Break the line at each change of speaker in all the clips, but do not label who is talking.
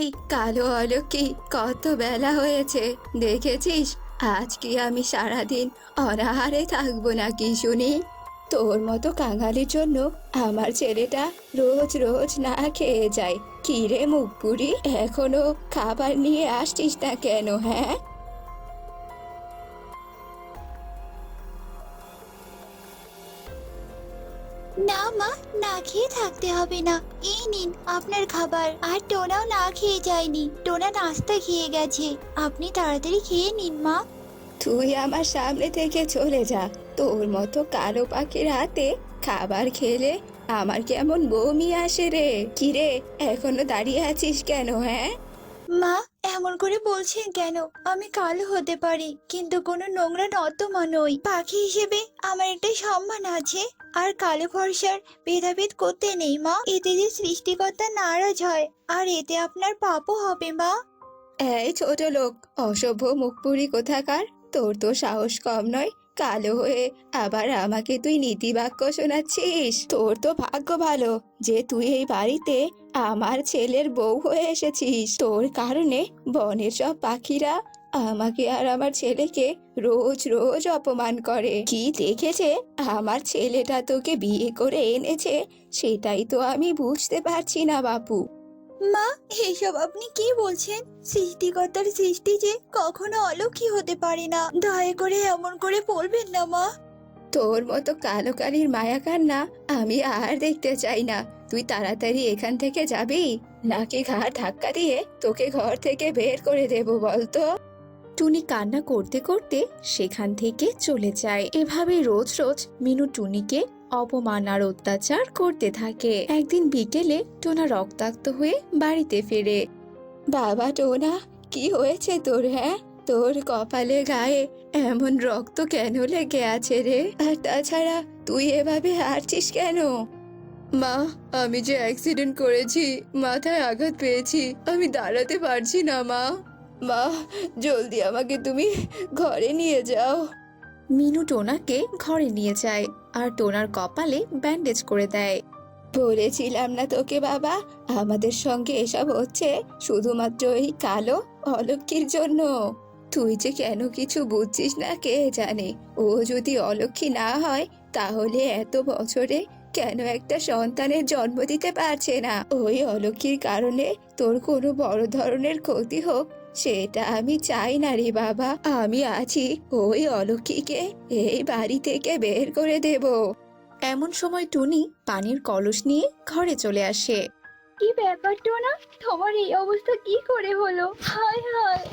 এই কালো অলক্ষী, কত বেলা হয়েছে দেখেছিস? আজ কি আমি সারাদিন অনাহারে থাকবো নাকি শুনি? তোর মতো কাঙালির জন্য আমার ছেলেটা রোজ রোজ না খেয়ে যায়। কি রে মুখ পুরি, এখনো খাবার নিয়ে আসছিস না কেন? হ্যাঁ,
না মা, না খেয়ে থাকতে হবে না। এই নিন আপনার খাবার। আর টোনাও না খেয়ে যায়নি, টোনা নাস্তা খেয়ে গেছে। আপনি তাড়াতাড়ি খেয়ে নিন মা।
তুই আমার সামনে থেকে চলে যা। তোর মতো কালো পাখির হাতে খাবার খেলে আমার কেমন বমি আসে রে। কি রে, এখনো দাঁড়িয়ে আছিস কেন? হ্যাঁ,
মা, এমন করে বলছেন কেন? আমি কালো হতে পারি, কিন্তু কোনো নোংরা নর্দমা নই। পাখি হিসেবে আমার একটা সম্মান আছে। আর কালো ফর্সার ভেদাভেদ করতে নেই মা। এতে যে সৃষ্টিকর্তা নারাজ হয়, আর এতে আপনার পাপও হবে মা।
এই ছোট লোক, অসভ্য মুখপুরি কোথাকার! তোর তো সাহস কম নয়। কালো হয়ে আবার আমাকে তুই নীতি বাক্য শোনাচ্ছিস? তোর তো ভাগ্য ভালো যে তুই এই বাড়িতে আমার ছেলের বউ হয়ে এসেছিস। তোর কারণে বনের সব পাখিরা আমাকে আর আমার ছেলেকে রোজ রোজ অপমান করে। কি দেখেছে আমার ছেলেটা তোকে বিয়ে করে এনেছে, সেটাই তো আমি বুঝতে পারছি না বাপু।
মা, এসব আপনি কি বলছেন? সৃষ্টিকর্তার সৃষ্টি যে কখনো অলক্ষী হতে পারে না। দয়া করে এমন করে বলবেন না মা।
তোর মতো কালো কালির মায়া কান্না আমি আর দেখতে চাই না। তুই তাড়াতাড়ি এখান থেকে যাবি, নাকি ঘাড় ধাক্কা দিয়ে তোকে ঘর থেকে বের করে দেব বলতো? টুনি কান্না করতে করতে সেখান থেকে চলে যায়। এভাবে রোজ রোজ মিনু টুনিকে অপমান আর অত্যাচার করতে থাকে। একদিন বিকেলে টোনা রক্তাক্ত হয়ে বাড়িতে ফেরে। বাবা টোনা, কি হয়েছে তোর? হ্যাঁ, তোর কপালে গায়ে এমন রক্ত কেন লেগে আছে রে? আর তাছাড়া তুই এভাবে হারছিস কেন? মা, আমি যে অ্যাক্সিডেন্ট করেছি, মাথায় আঘাত পেয়েছি, আমি দাঁড়াতে পারছি না মা। মা, জলদি আমাকে তুমি ঘরে নিয়ে যাও। মিনু টোনাকে ঘরে নিয়ে যায় আর টোনার কপালে ব্যান্ডেজ করে দেয়। বলেছিলাম না তোকে বাবা, আমাদের সঙ্গে এসব হচ্ছে শুধুমাত্র এই কালো অলক্ষীর জন্য। তুই যে কেন কিছু বুঝছিস না কে জানে। ও যদি অলক্ষী না হয় তাহলে এত বছরে কেন একটা সন্তানের জন্ম দিতে পারছে না? ওই অলক্ষীর কারণে তোর কোনো বড় ধরনের ক্ষতি হোক, সেটা আমি চাই না রে বাবা। আমি আছি, ওই অলক্ষীকে এই বাড়ি থেকে বের করে দেব। এমন সময় টুনি পানির কলস নিয়ে ঘরে চলে আসে।
কি ব্যাপার টোনা, তোমার এই অবস্থা কি করে হলো? হায় হায়।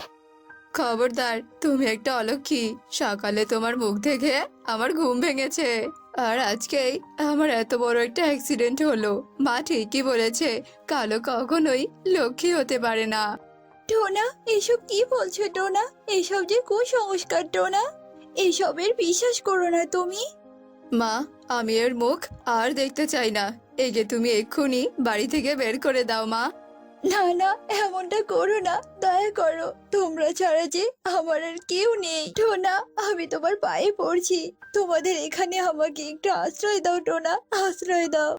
খবরদার, তুমি একটা অলক্ষী। সকালে তোমার মুখ দেখে আমার ঘুম ভেঙেছে, আর আজকেই আমার এত বড় একটা অ্যাক্সিডেন্ট হলো। মা ঠিকই বলেছে, কালো কখনোই লক্ষ্মী হতে পারে না।
টোনা, এসব কি বলছো টোনা? এসব যে কুসংস্কার টোনা। এসবের বিশ্বাস করো না তুমি।
মা, আমি এর মুখ আর দেখতে চাই না। একে তুমি এক্ষুনি বাড়ি থেকে বের করে দাও মা।
না না, এমনটা করো না, দয়া করো। তোমরা ছাড়া যে আমার আর কেউ নেই। টোনা, আমি তোমার পায়ে পড়ছি, তোমাদের এখানে আমাকে একটু আশ্রয় দাও টোনা, আশ্রয় দাও।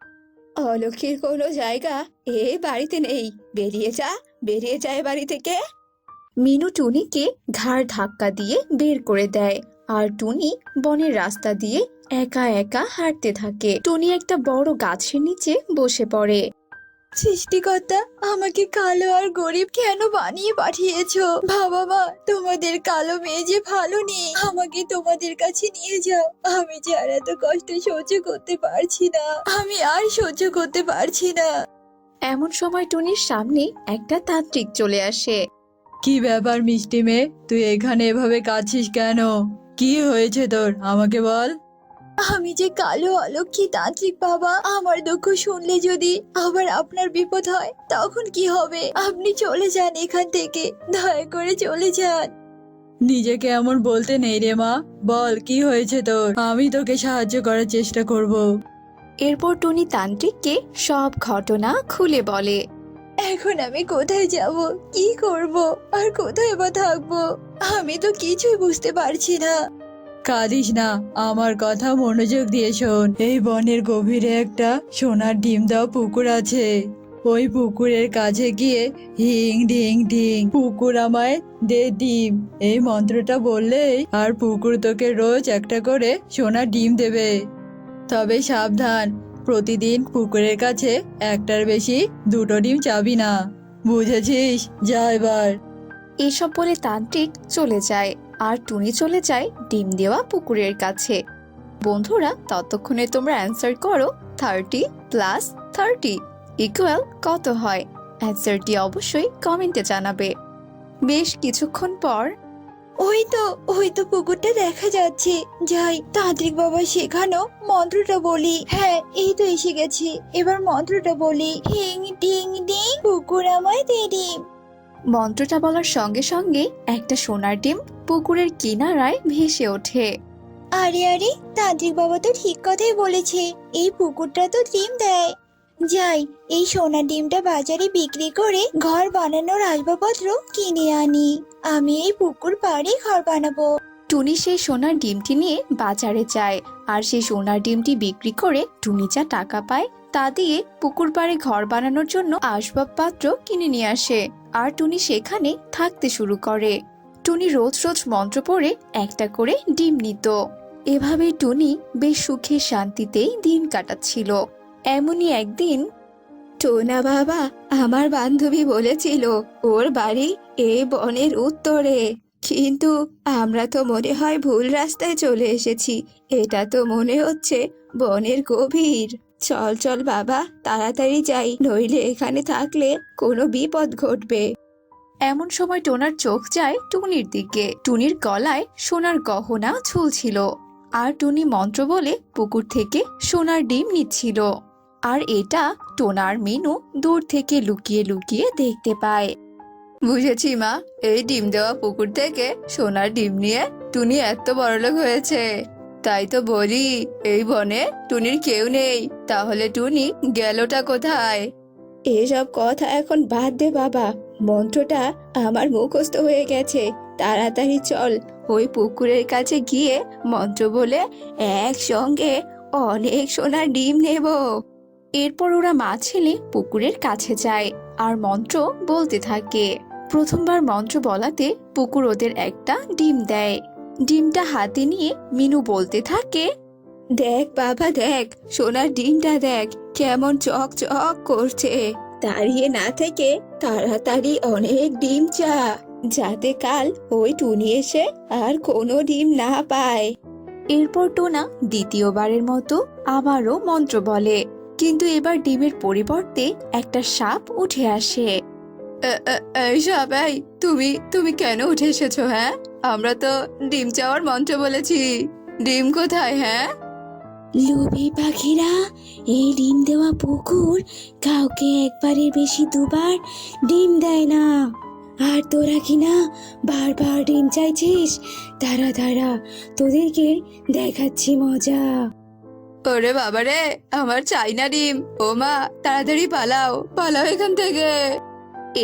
অলক্ষীর কোনো জায়গা এই বাড়িতে নেই। বেরিয়ে যা, বেরিয়ে যা এ বাড়ি থেকে। মিনু টুনিকে ঘাড় ধাক্কা দিয়ে বের করে দেয় আর টুনি বনের রাস্তা দিয়ে একা একা হাঁটতে থাকে। টুনি একটা বড় গাছের নিচে বসে পড়ে।
সৃষ্টিকর্তা, আমাকে কালো আর গরিব কেন বানিয়ে পাঠিয়েছো? বাবা মা, তোমাদের কালো মেয়ে যে ভালো নেই, আমাকে তোমাদের কাছে নিয়ে যাও। আমি যে আর এত কষ্ট সহ্য করতে পারছি না, আমি আর সহ্য করতে পারছি না।
এমন সময় টুনির সামনে একটা তান্ত্রিক চলে আসে।
কি ব্যাপার মিষ্টি মেয়ে, তুই এখানে এভাবে কাঁদছিস কেন? কি হয়েছে তোর, আমাকে বল।
আমি যে কালো অলক্ষী তান্ত্রিক বাবা, আমার দুঃখ শুনলে যদি আবার আপনার বিপদ হয় তখন কি হবে? আপনি চলে যান এখান থেকে, দয়া করে চলে যান।
নিজেকে এমন বলতে নেই রে মা, বল কি হয়েছে তোর, আমি তোকে সাহায্য করার চেষ্টা করব।
এরপর টুনি তান্ত্রিককে সব ঘটনা খুলে বলে।
এখন আমি কোথায় যাব, কি করব, আর কোথায় বা থাকবো? আমি তো কিছুই বুঝতে পারছি না।
কাঁদিস না, আমার কথা মনোযোগ দিয়ে শোন। এই বনের গভীরে একটা সোনার ডিম দেওয়া পুকুর আছে। ওই পুকুরের কাছে গিয়ে হিং ঢিং ঢিং পুকুর আমায় দে ডিম, এই মন্ত্রটা বললেই আর পুকুর তোকে রোজ একটা করে সোনার ডিম দেবে। তবে সাবধান, প্রতিদিন পুকুরের কাছে একটার বেশি দুটো ডিম চাবি না, বুঝেছিস? যা এবার।
এসব বলে তান্ত্রিক চলে যায় আর টুনি চলে যায় ডিম দেওয়া পুকুরের কাছে। বন্ধুরা, ততক্ষণে তোমরা অ্যান্সার করো 30 + 30 = কত হয়। অ্যান্সারটি অবশ্যই কমেন্টে জানাবে। বেশ কিছুক্ষণ পর
ওই তো পুকুরটা দেখা যাচ্ছে। যাই, তান্ত্রিক বাবা শেখানো মন্ত্রটা বলি। হ্যাঁ, এই তো এসে গেছি। এবার মন্ত্রটা বলি, হিং টিং ডিং পুকুর আমায় দে ডিম।
মন্ত্রটা বলার সঙ্গে সঙ্গে একটা সোনার ডিম পুকুরের কিনারায় ভেসে ওঠে।
আরে আরে, তান্ত্রিক বাবা তো ঠিক কথাই বলেছে, এই পুকুরটা তো ডিম দেয়। যাই, এই সোনার ডিমটা বাজারে বিক্রি করে ঘর বানানোর আসবাবপত্র কিনে আনি। আমি এই পুকুর পাড়ে ঘর বানাবো।
টুনি সেই সোনার ডিমটি নিয়ে বাজারে যায় আর সেই সোনার ডিমটি বিক্রি করে টুনি যা টাকা পায় তা দিয়ে পুকুর পাড়ে ঘর বানানোর জন্য আসবাবপত্র কিনে নিয়ে আসে। আর টুনি সেখানে থাকতে শুরু করে। টুনি রোজ রোজ মন্ত্র পড়ে একটা করে ডিম নিত। এভাবেই টুনি বেশ সুখে শান্তিতেই দিন কাটাচ্ছিল। এমনই একদিন, টোনা বাবা, আমার বান্ধবী বলেছিল ওর বাড়ি এই বনের উত্তরে, কিন্তু আমরা তো মনে হয় ভুল রাস্তায় চলে এসেছি। এটা তো মনে হচ্ছে বনের গভীর। চল চল বাবা, তাড়াতাড়ি যাই, নইলে এখানে থাকলে কোনো বিপদ ঘটবে। এমন সময় টোনার চোখ যায় টুনির দিকে। টুনির গলায় সোনার গহনা ঝুলছিল আর টুনি মন্ত্র বলে পুকুর থেকে সোনার ডিম নিচ্ছিল। আর এটা টোনার মিনু দূর থেকে লুকিয়ে লুকিয়ে দেখতে পায়। বুঝেছি মা, এই ডিম দেওয়া পুকুর থেকে সোনার ডিম নিয়ে টুনি এত বড়লোক হয়েছে। তাই তো বলি, এই বনে টুনির কেউ নেই, তাহলে টুনি গেলটা কোথায়? এসব কথা এখন বাদ দে বাবা, মন্ত্রটা আমার মুখস্থ হয়ে গেছে। তাড়াতাড়ি চল, ওই পুকুরের কাছে গিয়ে মন্ত্র বলে একসঙ্গে অনেক সোনার ডিম নেব। এরপর ওরা মা ছেলে পুকুরের কাছে যায় আর মন্ত্র বলতে থাকে। প্রথমবার মন্ত্র বলাতে পুকুর ওদের একটা ডিম দেয়। ডিমটা হাতে নিয়ে মিনু বলতে থাকে, দেখ বাবা দেখ, সোনার ডিমটা দেখ কেমন চক চক করছে। দাঁড়িয়ে না থেকে তাড়াতাড়ি অনেক ডিম চা, যাতে কাল ওই টুনি এসে আর কোনো ডিম না পায়। এরপর টোনা দ্বিতীয়বারের মতো আবারও মন্ত্র বলে, কিন্তু এবার ডিমের পরিবর্তে একটা সাপ উঠে আসে। এই সাপাই, তুমি তুমি কেন উঠে এসেছো? হ্যাঁ, আমরা তো ডিম চাওয়ার মন্ত্র বলেছি, ডিম কোথায়? হ্যাঁ,
লোভী পাখিরা, এই ডিম দেওয়া পুকুর কাউকে একবারের বেশি দুবার ডিম দেয় না। আর তোরা কিনা বারবার ডিম চাইছিস, দাঁড়া দাঁড়া, তোদেরকে দেখাচ্ছি মজা।
ওরে বাবারে, আমার চাই না ডিম। ও মা, তাড়াতাড়ি পালাও, পালাও এখান থেকে।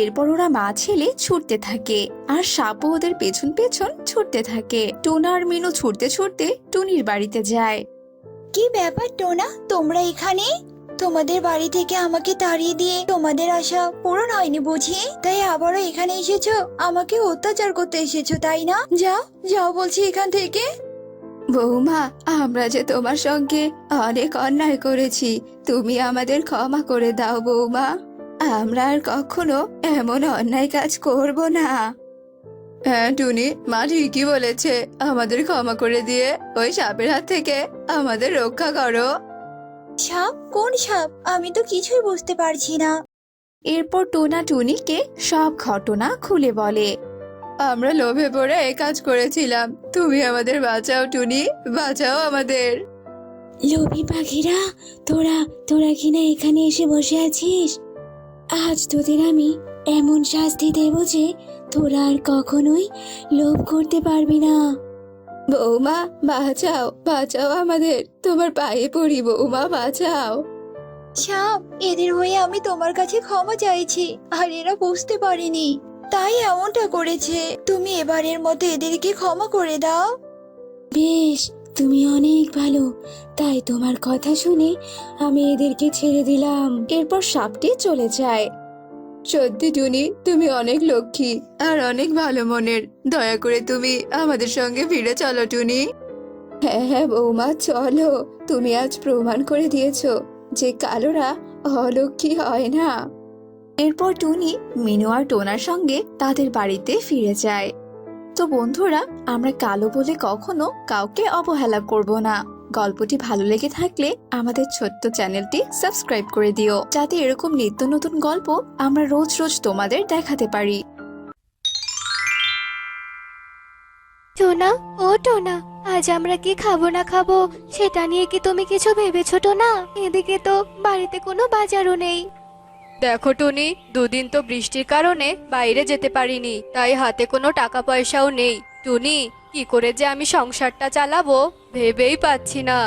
এরপর ওরা মা ছেলে ছুটতে থাকে আর সাপও ওদের পেছন পেছন ছুটতে থাকে। টোনা আর মিনু ছুটতে ছুটতে টুনির বাড়িতে যায়।
কি ব্যাপার টোনা, তোমরা এখানে? তোমাদের বাড়ি থেকে আমাকে তাড়িয়ে দিয়ে তোমাদের আশা পূরণ হয়নি বুঝি, তাই আবারও এখানে এসেছো, আমাকে অত্যাচার করতে এসেছো, তাই না? যাও যাও বলছি এখান থেকে।
বৌমা, আমরা যে তোমার সঙ্গে অনেক অন্যায় করেছি, তুমি আমাদের ক্ষমা করে দাও বৌমা। আমরা আর কখনো এমন অন্যায় কাজ করব না। হ্যাঁ টুনি, মা ঠিকই বলেছে, আমাদের ক্ষমা করে দিয়ে ওই সাপের হাত থেকে আমাদের রক্ষা করো।
সাপ? কোন সাপ? আমি তো কিছুই বুঝতে পারছি না।
এরপর টোনা টুনিকে সব ঘটনা খুলে বলে। আমরা লোভে পড়ে এই কাজ করেছিলাম, তুমি আমাদের বাঁচাও টুনি, বাঁচাও আমাদের।
লোভী পাখিরা, তোরা তোরা কিনা এখানে এসে বসে আছিস? আজ তোদের আমি এমন শাস্তি দেব যে তোরা আর কখনোই লোভ করতে পারবি না।
বৌমা, বাঁচাও, বাঁচাও আমাদের, তোমার পায়ে পড়ি বৌমা, বাঁচাও।
সাপ, এদের হয়ে আমি তোমার কাছে ক্ষমা চাইছি, আর এরা বুঝতে পারেনি তাই এমনটা করেছে। তুমি এবারের মতো এদেরকে ক্ষমা করে দাও। বেশ,
তুমি অনেক ভালো, তাই তোমার কথা শুনে আমি এদেরকে ছেড়ে দিলাম। এরপর সাপটি চলে যায়। সত্যি টুনি, তুমি অনেক লক্ষ্মী আর অনেক ভালো মনের। দয়া করে তুমি আমাদের সঙ্গে ফিরে চলো টুনি। হ্যাঁ হ্যাঁ বৌমা, চলো। তুমি আজ প্রমাণ করে দিয়েছো যে কালোরা অলক্ষ্মী হয় না। এরপর টুনি মিনু আর টোনার সঙ্গে তাদের বাড়িতে ফিরে যায়। তো বন্ধুরা, আমরা কালো বলে কখনো কাউকে অবহেলা করব না। গল্পটি ভালো লেগে থাকলে আমাদের ছোট্ট চ্যানেলটি সাবস্ক্রাইব করে দিও, যাতে এরকম নিত্য নতুন গল্প আমরা রোজ রোজ তোমাদের দেখাতে পারি।
টোনা, ও টোনা, আজ আমরা কি খাবো না খাবো সেটা নিয়ে কি তুমি কিছু ভেবেছো টোনা? এদিকে তো বাড়িতে কোনো বাজারও নেই।
দেখো টুনি, দুদিন তো বৃষ্টির কারণে বাইরে যেতে পারিনি, তাই হাতে কোনো টাকা পয়সাও নেই। টুনি, কি করে যে আমি সংসারটা চালাবো ভেবেই পাচ্ছি না।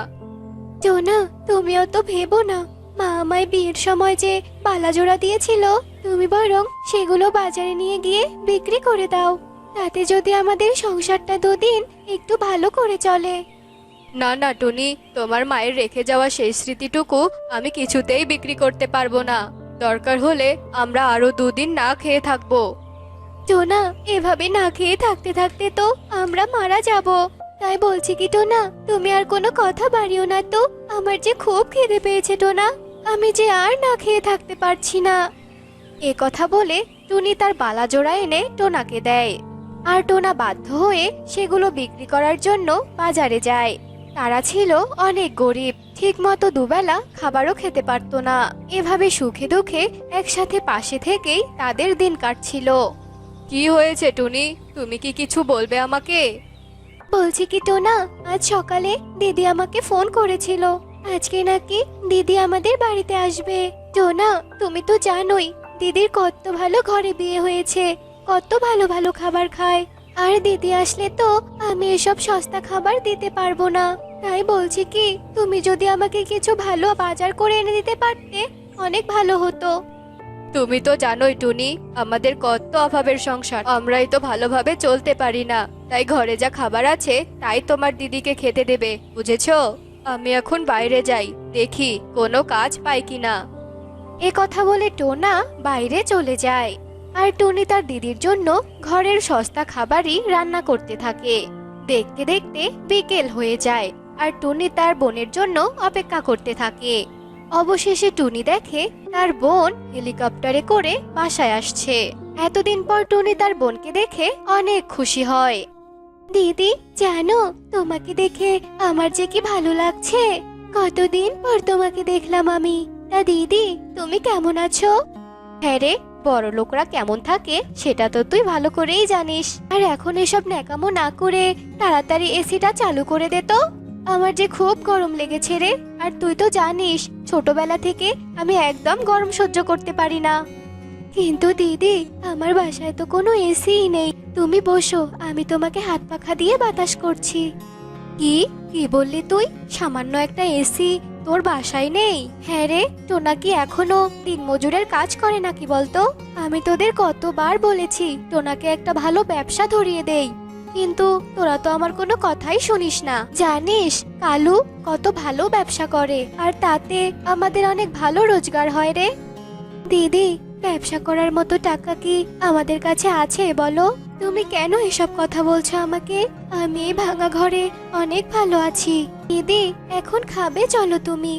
টোনা, তুমিও তো ভেবো না। মা আমায় বিয়ের সময় যে বালা জোড়া দিয়েছিল, তুমি বরং সেগুলো বাজারে নিয়ে গিয়ে বিক্রি করে দাও। তাতে যদি আমাদের সংসারটা দুদিন একটু ভালো করে চলে।
না না টুনি, তোমার মায়ের রেখে যাওয়া সেই স্মৃতিটুকু আমি কিছুতেই বিক্রি করতে পারবো না। দরকার হলে আমরা আরো দুদিন না খেয়ে থাকবো।
টোনা, এভাবে না খেয়ে থাকতে থাকতে তো আমরা মারা যাব। তাই বলছি কি টোনা, তুমি আর কোনো কথা বাড়িও না তো। আমার যে খুব খিদে পেয়েছে টোনা, আমি যে আর না খেয়ে থাকতে পারছি না। এ কথা বলে টুনি তার বালা জোড়া এনে টোনাকে দেয়, আর টোনা বাধ্য হয়ে সেগুলো বিক্রি করার জন্য বাজারে যায়। তারা ছিল অনেক গরিব, ঠিকমতো দুবেলা খাবারও খেতে পারতো না। এভাবে সুখে দুঃখে একসাথে পাশে থেকেই তাদের দিন কাটছিল।
কি হয়েছে টুনি, তুমি কি কিছু বলবে আমাকে?
বলছি কি টোনা, আজ সকালে দিদি আমাকে ফোন করেছিল। আজকে নাকি দিদি আমাদের বাড়িতে আসবে। টোনা, তুমি তো জানোই দিদির কত ভালো ঘরে বিয়ে হয়েছে, কত ভালো ভালো খাবার খায়। আর দিদি আসলে তো আমি এসব সস্তা খাবার দিতে পারবো না। তাই বলছি কি, তুমি যদি আমাকে কিছু ভালো বাজার করে এনে দিতে পারতে অনেক ভালো হতো।
তুমি তো জানোই টুনি, আমাদের কত অভাবের সংসার, আমরাই তো ভালোভাবে চলতে পারি না। তাই ঘরে যা খাবার আছে তাই তোমার দিদিকে খেতে দেবে, বুঝেছো? আমি এখন বাইরে যাই, দেখি কোনো কাজ পাই কিনা।
এ কথা বলে টোনা বাইরে চলে যায়, আর টুনি তার দিদির জন্য ঘরের সস্তা খাবারই রান্না করতে থাকে। দেখতে দেখতে বিকেল হয়ে যায়, আর টুনি তার বোনের জন্য অপেক্ষা করতে থাকে। অবশেষে টুনি দেখে তার বোন হেলিকপ্টারে করে বাসায় আসছে। এতদিন পর টুনি তার বোনকে দেখে অনেক খুশি হয়। দিদি, জানো তোমাকে দেখে আমার যে কি ভালো লাগছে। কতদিন পর তোমাকে দেখলাম আমি। তা দিদি, তুমি কেমন আছো? হ্যাঁ রে, বড় লোকরা কেমন থাকে সেটা তো তুই ভালো করেই জানিস। আর এখন এসব ন্যাকামো না করে তাড়াতাড়ি এসিটা চালু করে দে তো। আমার যে খুব গরম লেগেছে রে। আর তুই তো জানিস ছোটবেলা থেকে আমি একদম গরম সহ্য করতে পারি না। কিন্তু দিদি, আমার বাসায় তো কোনো এসিই নেই। তুমি বসো, আমি তোমাকে হাত পাখা দিয়ে বাতাস করছি। কি কি বললি তুই? সামান্য একটা এসি তোর বাসায় নেই? হ্যাঁ রে, টোনা কি এখনো দিনমজুরের কাজ করে নাকি বলতো? আমি তোদের কতবার বলেছি টোনাকে একটা ভালো ব্যবসা ধরিয়ে দেই, কিন্তু তোরা তো আমার কোনো কথাই শুনিস না। জানিস কালু কত ভালো ব্যবসা করে, আর তাতে আমাদের অনেক ভালো রোজগার হয় রে। দিদি, ব্যবসা করার মতো টাকা কি আমাদের কাছে আছে বলো? তুমি কেন এসব কথা বলছো আমাকে? আমি এই ভাঙা ঘরে অনেক ভালো আছি। দিদি, এখন খাবে চলো তুমি।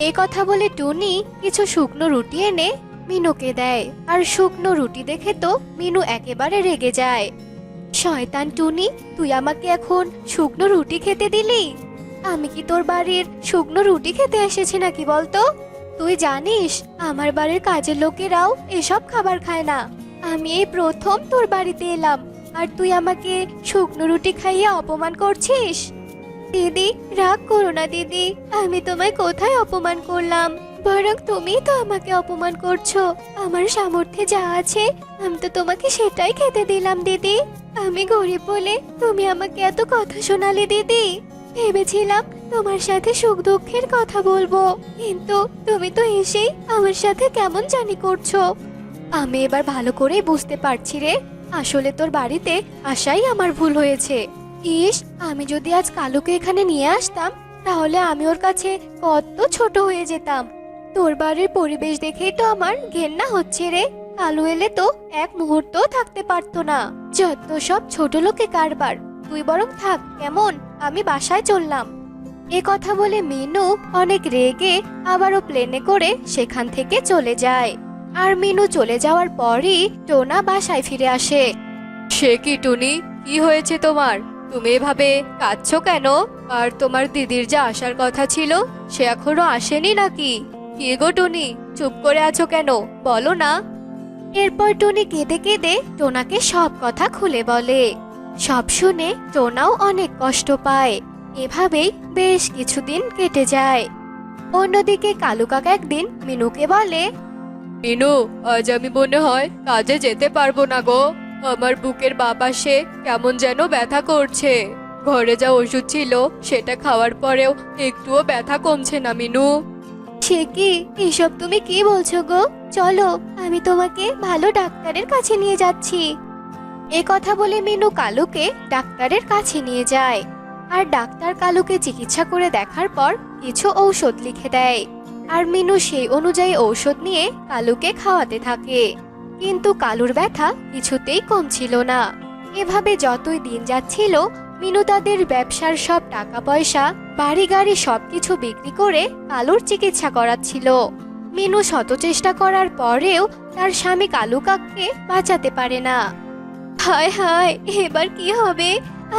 এ কথা বলে টুনি কিছু শুকনো রুটি এনে মিনুকে দেয়, আর শুকনো রুটি দেখে তো মিনু একেবারে রেগে যায়। শয়তান টুনি, তুই আমাকে এখন শুকনো রুটি খেতে দিলি? আমি কি তোর বাড়ির শুকনো রুটি খেতে এসেছি নাকি বলতো? তুই জানিস আমার বাড়ির কাজের লোকেরাও এসব খাবার খায় না। আমি এই প্রথম তোর বাড়িতে এলাম, আর তুই আমাকে শুকনো রুটি খাইয়ে অপমান করছিস। দিদি, রাগ করো না দিদি, আমি তোমায় কোথায় অপমান করলাম? বরং তুমি তো আমাকে অপমান করছো। আমার সামর্থ্যে যা আছে আমি তো তোমাকে সেটাই খেতে দিলাম দিদি। আমি গরিব বলে তুমি আমাকে এত কথা শোনালে দিদি। ভেবেছিলাম তোমার সাথে সুখ দুঃখের কথা বলবো, কিন্তু তুমি তো এসেই আমার সাথে কেমন জানি করছো। আমি এবার ভালো করে বুঝতে পারছি রে, আসলে তোর বাড়িতে আসাই আমার ভুল হয়েছে।
ইস, আমি যদি আজ কালুকে এখানে নিয়ে আসতাম তাহলে আমি ওর কাছে কত ছোট হয়ে যেতাম। তোর বাড়ির পরিবেশ দেখেই তো আমার ঘেন্না হচ্ছে রে। কালু এলে তো এক মুহূর্তও থাকতে পারতো না। যত সব ছোট লোকে কারবার। তুই বরং থাক কেমন, আমি বাসায় চললাম। এ কথা বলে মিনু অনেক রেগে আবারও প্লেনে করে সেখান থেকে চলে যায়। আর মিনু চলে যাওয়ার পরই টোনা বাসায় ফিরে আসে। সে কি টুনি, কি হয়েছে তোমার? তুমি এভাবে কাঁদছো কেন? আর তোমার দিদির যা আসার কথা ছিল সে এখনো আসেনি নাকি? কি গো টুনি, চুপ করে আছো কেন, বলো না। এরপর টুনি কেঁদে কেঁদে টোনাকে সব কথা খুলে বলে। সব শুনে টোনাও অনেক কষ্ট পায়। এভাবেই বেশ কিছুদিন কেটে যায়। অন্যদিকে কালু কাকা একদিন মিনুকে বলে, মিনু, আজ আমি মনে হয় কাজে যেতে পারবো না গো। আমার বুকের বাঁ পাশে কেমন যেন ব্যথা করছে। ঘরে যা ওষুধ ছিল সেটা খাওয়ার পরেও একটুও ব্যথা কমছে না মিনু। সে কি, এসব তুমি কি বলছো গো? চলো, আমি তোমাকে ভালো ডাক্তারের কাছে নিয়ে যাচ্ছি। এ কথা বলে মিনু কালুকে ডাক্তারের কাছে নিয়ে যায়। আর ডাক্তার কালুকে চিকিৎসা করে দেখার পর কিছু ঔষধ লিখে দেয়। আর মিনু সেই অনুযায়ী ঔষধ নিয়ে কালুকে খাওয়াতে থাকে। কিন্তু কালুর ব্যথা কিছুতেই কমছিল না। এভাবে যতই দিন যাচ্ছিল মিনু তাদের ব্যবসার সব টাকা পয়সা, বাড়ি গাড়ি সবকিছু বিক্রি করে কালুর চিকিৎসা করাচ্ছিল। মিনু শত চেষ্টা করার পরেও তার স্বামী কালু কাককে বাঁচাতে পারে না। হায় হায়, এবার কি হবে?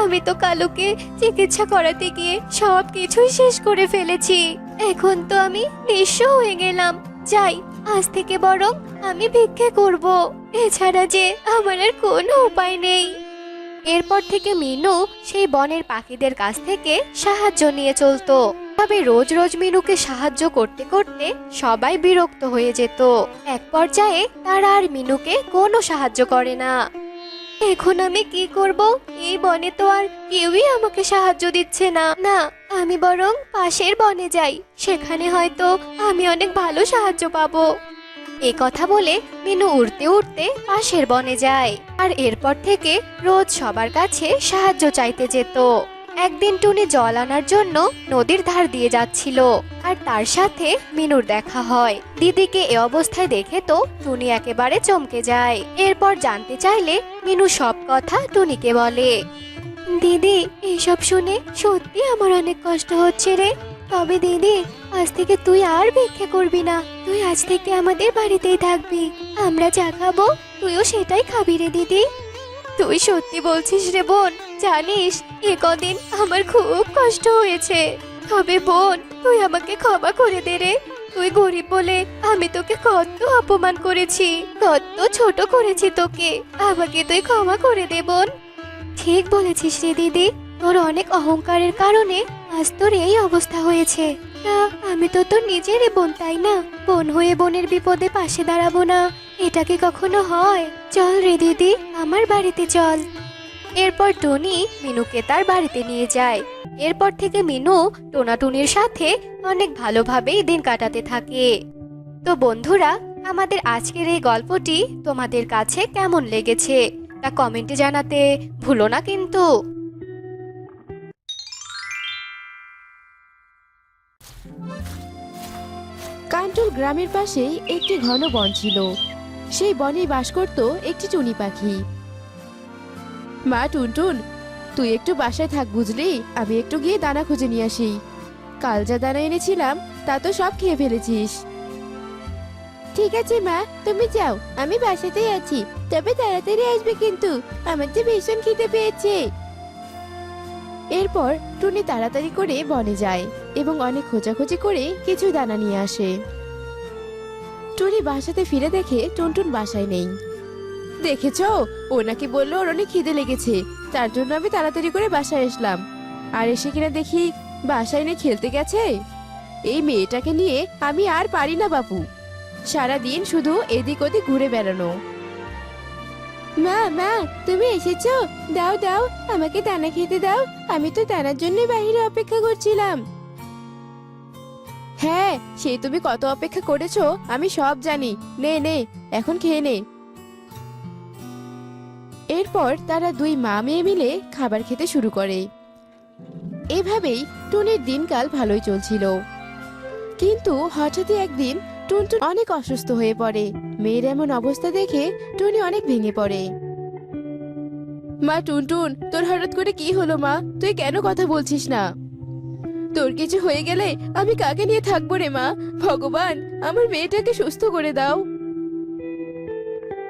আমি তো কালুকে চিকিৎসা করাতে গিয়ে সব কিছুই শেষ করে ফেলেছি। এখন তো আমি নিঃস্ব হয়ে গেলাম। যাই, আজ থেকে বরং আমি ভিক্ষে করব। এছাড়া যে আমার আর কোনো উপায় নেই। এরপর থেকে মিনু সেই বনের পাখিদের কাছ থেকে সাহায্য নিয়ে চলতো। তবে রোজ রোজ মিনুকে সাহায্য করতে করতে সবাই বিরক্ত হয়ে যেত। এক পর্যায়ে তারা আর মিনুকে কোনো সাহায্য করে না। এখন আমি কি করব? এই বনে তো আর কেউই আমাকে সাহায্য দিচ্ছে না। না, আমি বরং পাশের বনে যাই, সেখানে হয়তো আমি অনেক ভালো সাহায্য পাবো। এ কথা বলে মিনু উড়তে উড়তে পাশের বনে যায়। আর এরপর থেকে রোজ সবার কাছে সাহায্য চাইতে যেত। একদিন টুনি জল আনার জন্য নদীর ধার দিয়ে যাচ্ছিল। আর তার সাথে মিনুর দেখা হয়। দিদিকে এ অবস্থায় দেখে তো টুনি একেবারে চমকে যায়। এরপর জানতে চাইলে মিনু সব কথা টুনিকে বলে। দিদি, এসব শুনে সত্যি আমার অনেক কষ্ট হচ্ছে রে। তবে দিদি, আজ থেকে তুই আর ভিক্ষে করবি না। তুই আজ থেকে আমাদের বাড়িতেই থাকবি। আমরা যা খাবো তুইও সেটাই খাবি রে দিদি। তুই সত্যি বলছিস রে বোন? জানিস, এ কদিন আমার খুব কষ্ট হয়েছে। তবে বোন, তুই আমাকে ক্ষমা করে দে রে। তুই গরিব বলে আমি তোকে কত অপমান করেছি, কত ছোট করেছি তোকে। আমাকে তুই ক্ষমা করে দে বোন। ঠিক বলেছিস রে দিদি, তোর অনেক অহংকারের কারণে আজ তোর এই অবস্থা হয়েছে। তা আমি তো তোর নিজেরই বোন, তাই না? বোন হয়ে বোনের বিপদে পাশে দাঁড়াবো না, এটা কি কখনো হয়? চল রে দিদি, আমার বাড়িতে চল। এরপর টনি মিনুকে তার বাড়িতে নিয়ে যায়। এরপর থেকে মিনু টোনাটুনির সাথে অনেক ভালোভাবেই দিন কাটাতে থাকে। তো বন্ধুরা, আমাদের আজকের এই গল্পটি তোমাদের কাছে কেমন লেগেছে তা কমেন্টে জানাতে ভুলো না কিন্তু।
কান্টুল গ্রামের পাশেই একটি ঘন বন ছিল। সেই বনে বাস করত একটি টুনি পাখি। মা টুনটুন, তুই একটু বাসায় থাক বুঝলি, আমি একটু গিয়ে দানা খুঁজে নিয়ে আসি। কাল যা দানা এনেছিলাম তা তো সব খেয়ে ফেলেছিস। ঠিক আছে মা, তুমি যাও, আমি বাসাতেই আছি। তবে তাড়াতাড়ি আসবে কিন্তু, আমার যে ভীষণ খিদে পেয়েছে। এরপর টুনি তাড়াতাড়ি করে বনে যায় এবং অনেক খোঁজাখুঁজি করে কিছু দানা নিয়ে আসে। টুনি বাসাতে ফিরে দেখে টুনটুন বাসায় নেই। দেখেছো, ও নাকি বললো ওর অনেক খিদে লেগেছে, তার জন্য আমি তাড়াতাড়ি করে বাসায় আসলাম। আর এসে কিনা দেখি বাসায় নিয়ে খেলতে গেছে। এই মেয়েটাকে নিয়ে আমি আর পারি না বাপু, সারাদিন শুধু এদিক ওদিক ঘুরে বেড়ানো। মা মা, তুমি এসেছো? দাও দাও, আমাকে দানা খেতে দাও, আমি তো দানার জন্য বাইরে অপেক্ষা করছিলাম। হ্যাঁ, সেই তুমি কত অপেক্ষা করেছো আমি সব জানি। নে নে, এখন খেয়ে নে। এরপর তারা দুই মা মেয়ে মিলে খাবার খেতে শুরু করে। এভাবেই টুনির দিনকাল ভালোই চলছিল, কিন্তু হঠাৎই একদিন টুনটুন অনেক অসুস্থ হয়ে পড়ে। মেয়ের এমন অবস্থা দেখে টুনি অনেক ভেঙে পড়ে। মা টুনটুন, তোর হঠাৎ করে কি হলো মা? তুই কেন কথা বলছিস না? তোর কিছু হয়ে গেলে আমি কাকে নিয়ে থাকবো রে মা? ভগবান, আমার মেয়েটাকে সুস্থ করে দাও।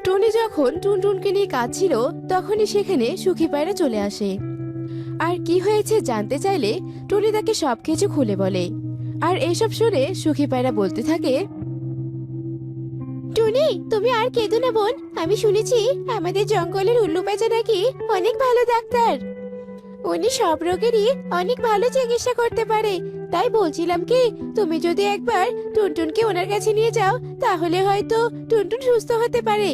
টুনি যখন টুনটুনকে নিয়ে কাঁদছিল তখনই সেখানে সুখী পায়রা চলে আসে। আর কি হয়েছে জানতে চাইলে টুনি তাকে সবকিছু খুলে বলে। আর এসব শুনে সুখী পায়রা বলতে থাকে, টুনি, তুমি আর কেঁদো না বোন। আমি শুনেছি আমাদের জঙ্গলের উল্লু পেঁচা নাকি অনেক ভালো ডাক্তার। উনি সব রোগেরই অনেক ভালো চিকিৎসা করতে পারে। তাই বলছিলাম কি, তুমি যদি একবার টুনটুনকে ওনার কাছে নিয়ে যাও তাহলে হয়তো টুনটুন সুস্থ হতে পারে।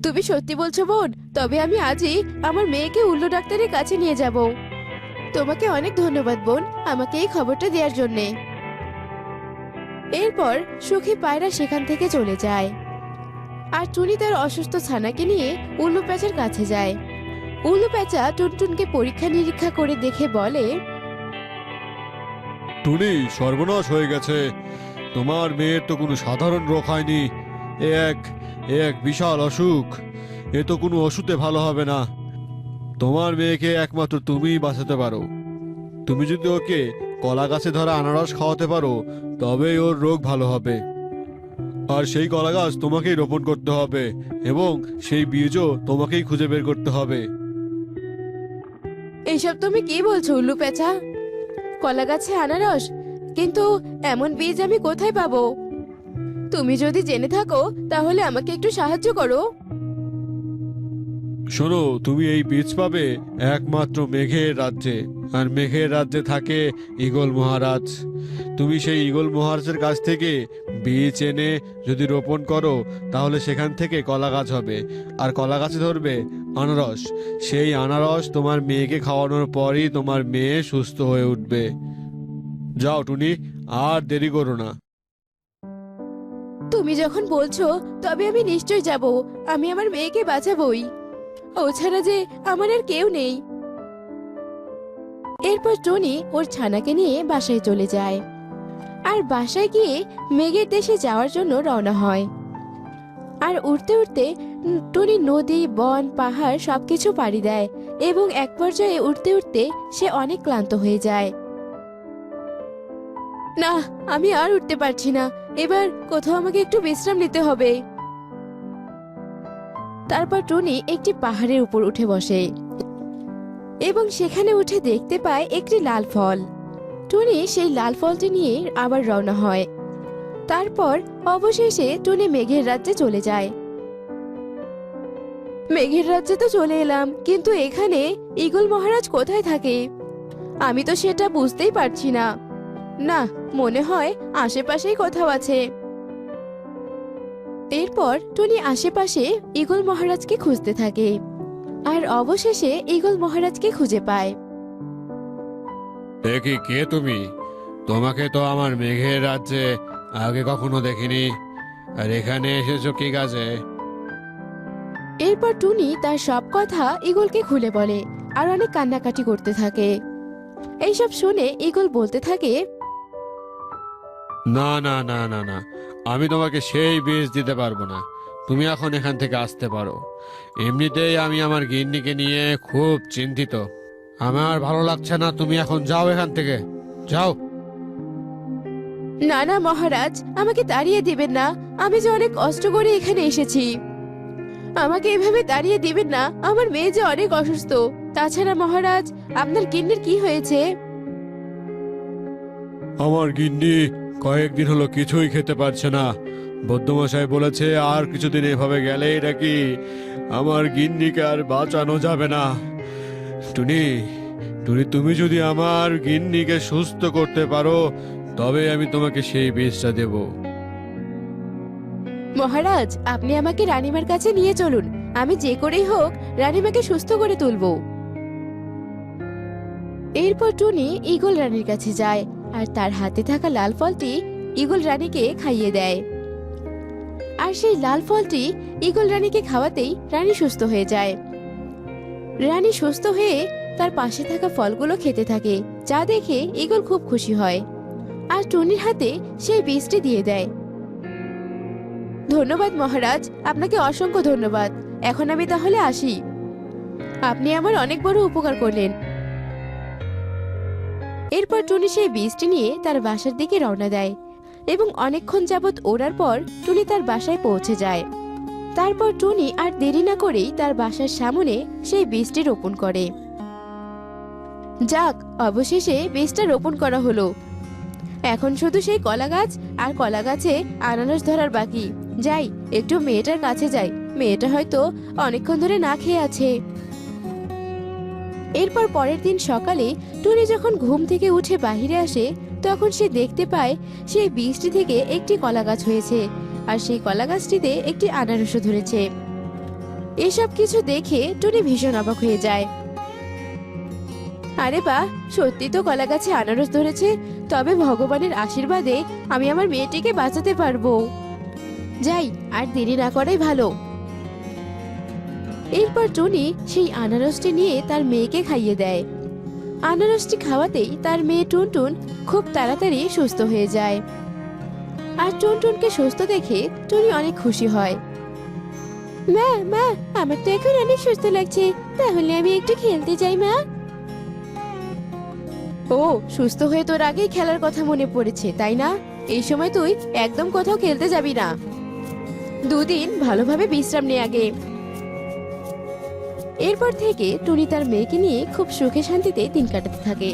তুমি সত্যি বলছো বোন? তবে আমি আজই আমার মেয়েকে উল্লু ডাক্তারের কাছে নিয়ে যাব। তোমাকে অনেক ধন্যবাদ বোন, আমাকে এই খবরটা দেওয়ার জন্যে। এরপর সুখী পায়রা সেখান থেকে চলে যায়। আর টুনি তার অসুস্থ ছানাকে নিয়ে উল্লু প্যাঁচার কাছে যায়। উল্লু প্যাঁচা টুনটুনকে পরীক্ষা নিরীক্ষা করে দেখে বলে,
টুনি, সর্বনাশ হয়ে গেছে। তোমার মেয়ের তো কোনো সাধারণ রোগ হয়নি। এ এক বিশাল অসুখ। এ তো কোনো ওষুধে ভালো হবে না। তোমার মেয়েকে একমাত্র তুমিই বাঁচাতে পারো। তুমি যদি ওকে কলা গাছে ধরা আনারস খাওয়াতে পারো তবেই ওর রোগ ভালো হবে। আর সেই কলা গাছ তোমাকেই রোপণ করতে হবে এবং সেই বীজও তোমাকেই খুঁজে বের করতে হবে।
এইসব তুমি কি বলছো উল্লু প্যাঁচা? কলা গাছে আনারস? কিন্তু এমন বীজ আমি কোথায় পাবো? তুমি যদি জেনে থাকো তাহলে আমাকে একটু সাহায্য করো।
শোনো, তুমি এই বীজ পাবে একমাত্র মেঘের রাজ্যে। আর মেঘের রাজ্যে থাকে ঈগল মহারাজ। তুমি সেই ঈগল মহারাজের কাছ থেকে বীজ এনে যদি রোপণ করো তাহলে সেখান থেকে কলা গাছ হবে। আর কলা গাছে ধরবে আনারস। সেই আনারস তোমার মেয়েকে খাওয়ানোর পরই তোমার মেয়ে সুস্থ হয়ে উঠবে। যাও টুনি, আর দেরি করো না।
তুমি যখন বলছো তবে আমি নিশ্চয় যাব। আমি আমার মেয়েকে বাঁচাবই। ও ছাড়া যে আমার আর কেউ নেই। এরপর টনি ওর ছানাকে নিয়ে বাসায় চলে যায়। আর বাসায় গিয়ে মেঘের দেশে যাওয়ার জন্য রওনা হয়। আর উঠতে উঠতে টনি নদী, বন, পাহাড় সবকিছু পাড়ি দেয় এবং এক পর্যায়ে উঠতে উঠতে সে অনেক ক্লান্ত হয়ে যায়। না, আমি আর উঠতে পারছি না। এবার কোথাও আমাকে একটু বিশ্রাম নিতে হবে। তারপর টুনি একটি পাহাড়ের উপর উঠে বসে এবং সেখানে উঠে দেখতে পায় একটি লাল ফল। টুনি সেই লাল ফলটি নিয়ে আবার রওনা হয়। তারপর অবশেষে টুনি মেঘের রাজ্যে চলে যায়। মেঘের রাজ্যে তো চলে এলাম, কিন্তু এখানে ঈগল মহারাজ কোথায় থাকে আমি তো সেটা বুঝতেই পারছি না। না, মনে হয় আশেপাশেই কোথাও আছে। এরপর টুনি আশেপাশে ঈগল মহারাজকে খুঁজতে থাকে আর অবশেষে ঈগল মহারাজকে খুঁজে পায়।
দেখি কে তুমি? তোমাকে তো আমার মেঘের রাজ্যে আগে কখনো দেখিনি। আর এখানে এসেছো কি কাজে?
এরপর টুনি তার সব কথা ঈগলকে খুলে বলে আর অনেক কান্নাকাটি করতে থাকে। এইসব শুনে ঈগল বলতে থাকে,
না না না না না, আমি তোমাকে সেই বীজ দিতে পারবো না। তুমি এখন এখান থেকে আসতে পারো। এমনিতেই আমি আমার গিন্নিকে নিয়ে খুব চিন্তিত। আমার ভালো লাগছে না, তুমি এখন যাও এখান থেকে, যাও।
না না মহারাজ, আমাকে তাড়িয়ে দিবেন না। আমি যে অনেক কষ্ট করে এখানে এসেছি। আমাকে এভাবে তাড়িয়ে দিবেন না। আমার মেয়ে যে অনেক অসুস্থ। তাছাড়া মহারাজ, আপনার গিন্নির কি হয়েছে?
আমার গিন্নি কয়েকদিন হলো কিছুই খেতে পারছে না। বৌদ্ধমশাই বলেছে আর কিছুদিন এভাবে গেলেই নাকি আমার গিন্নিকে আর বাঁচানো যাবে না। টুনি, টুনি, তুমি যদি আমার গিন্নিকে সুস্থ করতে পারো তবে আমি তোমাকে সেই বীজটা দেব।
মহারাজ, আপনি আমাকে রানীমার কাছে নিয়ে চলুন। আমি যে করেই হোক রানীমাকে সুস্থ করে তুলব। এরপর টুনি ঈগল রানীর কাছে যায় আর তার হাতে থাকা লাল ফলটি ঈগল রানীকে খাইয়ে দেয়। আর সেই লাল ফলটি ঈগল রানীকে খাওয়াতেই রানী সুস্থ হয়ে যায়। রানী সুস্থ হয়ে তার পাশে থাকা ফলগুলো খেতে থাকে, যা দেখে ঈগল খুব খুশি হয় আর টুনির হাতে সেই বীজটি দিয়ে দেয়। ধন্যবাদ মহারাজ, আপনাকে অসংখ্য ধন্যবাদ। এখন আমি তাহলে আসি। আপনি আমার অনেক বড় উপকার করলেন। এরপর টুনি সেই বীজটি নিয়ে তার বাসার দিকে রওনা দেয় এবং অনেকক্ষণ যাবৎ ওড়ার পর টুনি তার বাসায় পৌঁছে যায়। তারপর টুনি আর দেরি না করেই তার বাসার সামনে সেই বীজটি রোপণ করে। যাক, অবশেষে বীজটা রোপণ করা হলো। এখন শুধু সেই কলা গাছ আর কলা গাছে আনারস ধরার বাকি। যাই, একটু মেয়েটার কাছে যাই, মেয়েটা হয়তো অনেকক্ষণ ধরে না খেয়ে আছে। এরপর পরের দিন সকালে টুনি যখন ঘুম থেকে উঠে বাহিরে আসে, তখন সে দেখতে পায় সেই বীজটি থেকে একটি কলা গাছ হয়েছে আর সেই কলা গাছটিতে একটি আনারসও ধরেছে। এসব কিছু দেখে টুনি ভীষণ অবাক হয়ে যায়। আরে বাহ, সত্যি তো কলা গাছে আনারস ধরেছে। তবে ভগবানের আশীর্বাদে আমি আমার মেয়েটিকে বাঁচাতে পারবো। যাই, আর দেরি না করাই ভালো। এরপর টুনি সেই আনারসটি নিয়ে তার মেয়েকে খাইয়ে দেয়। আনারসটি খাওয়াতেই তার মেয়ে টুনটুন খুব তাড়াতাড়ি সুস্থ হয়ে যায়। আর টুনটুনকে সুস্থ দেখে টুনি অনেক খুশি হয়। মা মা, আমার তো এখন অনেক সুস্থ লাগছে, তাহলে আমি একটু খেলতে যাই মা। ও, সুস্থ হয়ে তোর আগেই খেলার কথা মনে পড়েছে, তাই না? এই সময় তুই একদম কোথাও খেলতে যাবি না। দুদিন ভালোভাবে বিশ্রাম নে আগে। এরপর থেকে টুনি তার মেয়েকে নিয়ে খুব সুখে শান্তিতে দিন কাটাতে থাকে।